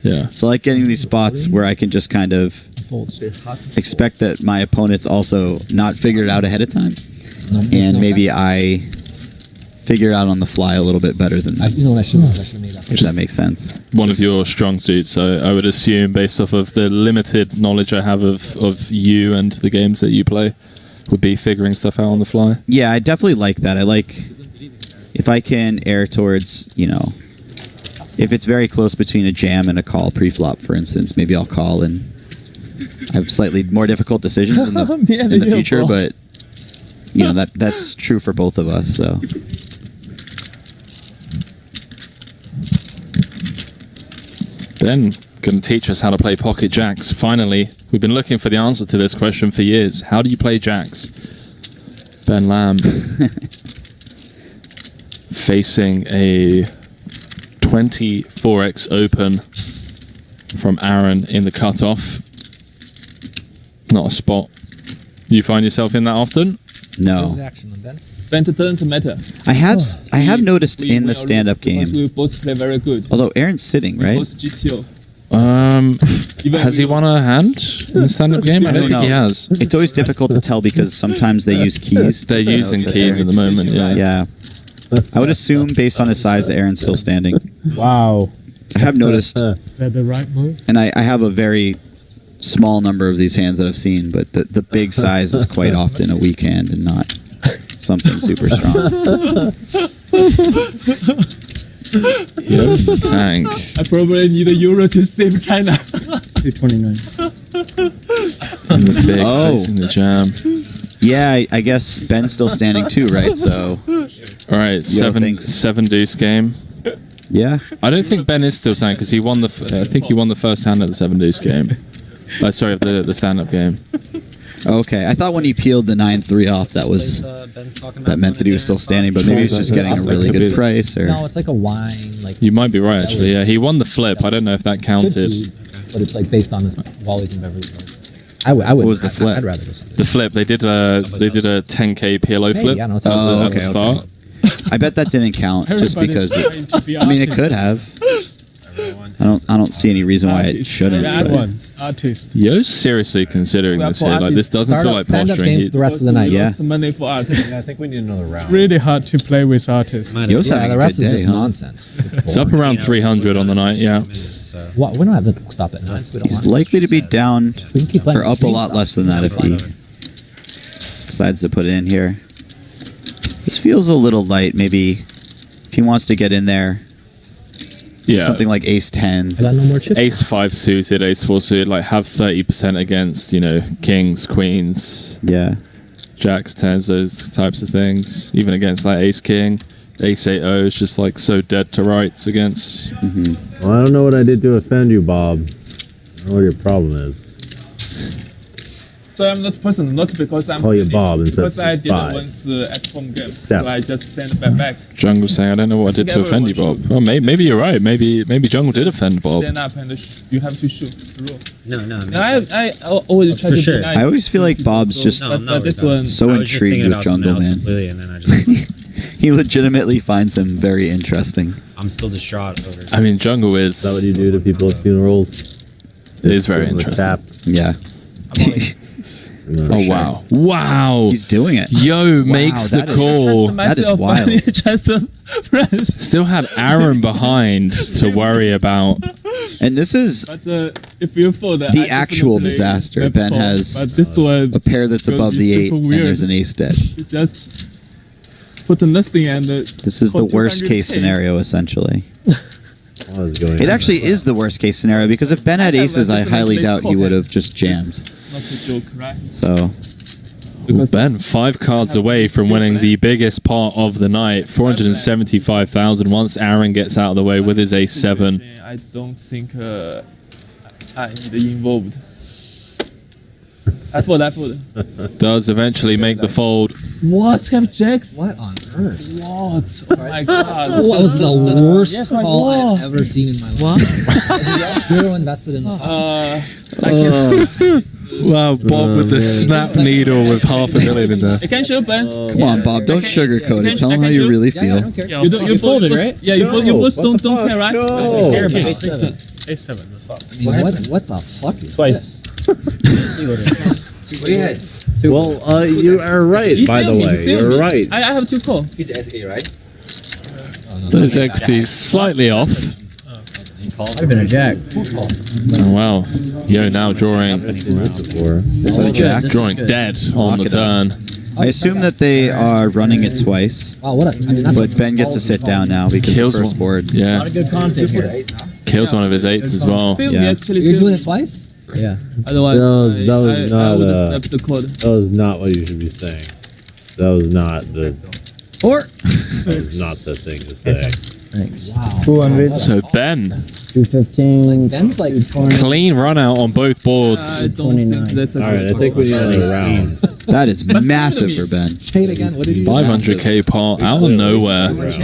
Yeah. So I like getting these spots where I can just kind of expect that my opponent's also not figured out ahead of time, and maybe I figure it out on the fly a little bit better than them. You know what I should have made that. If that makes sense. One of your strong suits, I would assume, based off of the limited knowledge I have of you and the games that you play, would be figuring stuff out on the fly. Yeah, I definitely like that. I like if I can err towards, if it's very close between a jam and a call pre-flop, for instance, maybe I'll call and have slightly more difficult decisions in the future, but that's true for both of us. So Ben can teach us how to play pocket jacks. Finally, we've been looking for the answer to this question for years. How do you play jacks? Ben Lamb facing a 24x open from Aaron in the cutoff. Not a spot. You find yourself in that often? no. Ben, it doesn't matter. I have noticed in the stand-up game, We both play very good. although Aaron's sitting, right? Both GTO. Has he won a hand in the stand-up game? I don't think he has. It's always difficult to tell because sometimes they use keys. They're using keys at the moment, yeah. Yeah. I would assume, based on his size, that Aaron's still standing. Wow. I have noticed, Is that the right move? and I have a very small number of these hands that I've seen, but the big size is quite often a weak hand and not something super strong. Yep, tank. I probably need a euro to save China. 229. And the big Oh. facing the jam. Yeah, I guess Ben's still standing too, right? So, All right, thanks. seven deuce game. yeah. I don't think Ben is still standing because he won I think he won the first hand of the 7 deuce game. Sorry, of the stand-up game. Okay, I thought when he peeled the 9-3 off, that meant that he was still standing, but maybe he was just getting a really good price. Or No, it's like a wine. You might be right, actually. Yeah, he won the flip. I don't know if that counted. But it's like based on this Wally's and Beverly Hills. I would. What was the flip? I'd rather go something. The flip, they did a 10k PLO flip yeah, no, it's at the start. I bet that didn't count just because. Trying to be I mean, it artist. could have. I don't see any reason why it shouldn't. Yeah, but- artist. Yo's seriously considering this here. Like, this doesn't Start feel up like stand-up posturing. game the rest of the night. Yeah. Lost money for art. Yeah, I think we need another round. Really hard to play with artists. Yo's Yeah, having the a rest good is day, just huh? nonsense. It's up around 300 on the night, yeah. Well, we don't have to stop it now. We don't He's want likely to be down We can keep playing or up a stream lot stuff. less than that if he decides to put it in here. This feels a little light. Maybe if he wants to get in there, Yeah. something like Ace 10. I got no more chips. Ace 5 suited, Ace 4 suited, like have 30% against, kings, queens, Yeah. jacks, 10s, those types of things. Even against like Ace King. Ace 8o is just like so dead to rights against. Well, I don't know what I did to offend you, Bob. I don't know what your problem is. So I'm not person, not because I'm. Call you Bob instead of because I did Spy. once at home game. Step. So I just stand back. Jungle saying, I don't know what I did to offend you, Bob. Well, maybe you're right. Maybe Jungle did offend Bob. Stand up and you have to shoot. Roll. No. I always try For to sure. be nice. I always feel like Bob's just No, but this we're one. done. so I was just intrigued thinking with about something Jungle, else man. completely, and then I just, He legitimately finds him very interesting. I'm still distraught over it. I mean, Jungle Is that what you do to people at funerals? It is very Give them a interesting. tap. Yeah. Oh, wow. Wow. He's doing it. Yo makes the that is- call. That is wild. Still had Aaron behind to worry about. And this is But if you fold The actual disaster. step Ben four. has But this one, a pair that's Gonna above be the 8, super and weird. there's an ace dead. you just put nothing and. This is the worst case scenario, essentially. What is going It on? actually is the worst case scenario because if Ben had aces, I highly doubt he would have just jammed. Not a joke, right? So, Ooh, Ben, 5 cards away from winning the biggest part of the night, 475,000. Once Aaron gets out of the way with his ace 7. I don't think I need involved. I fold. Does eventually make the fold. What? Have jacks? What on earth? What? Oh my god. What was the worst call Wow. I've ever seen in my life? Zero invested in the Wow, Bob with the snap needle with $500,000 in there. I can show Ben. come on, Bob, don't sugarcoat it. Tell him how you really Yeah, I feel. don't care. You folded, right? Yeah, you both don't care, right? No. I care about. I A7. I mean, what the fuck is Slice. this? Well, you are right, You by the failed me, you way. failed You're me. right. I have 2 call. He's SA, right? Those equities slightly off. Might have been a jack. Oh, wow. Yo now drawing Before. This is Jack. drawing dead on the Lock it up. turn. I assume that they are running it twice, Wow, what a, I mean, that's but Ben gets to sit down now because Kills the first one. board. Yeah. not a good content For the here. ace now. Kills one of his 8s as well. Failed Yeah. me actually. You're failed doing me. it twice? Yeah. Otherwise, That was I not, would have snapped the code. That was not what you should be saying. That was not the Or the thing to say. thanks. Wow. 200. So Ben, 215. Like Ben's like clean run out on both I boards. don't think that's a All right, I think we need another round. That is massive for Ben. say it again. What did you do? 500k pot out of nowhere.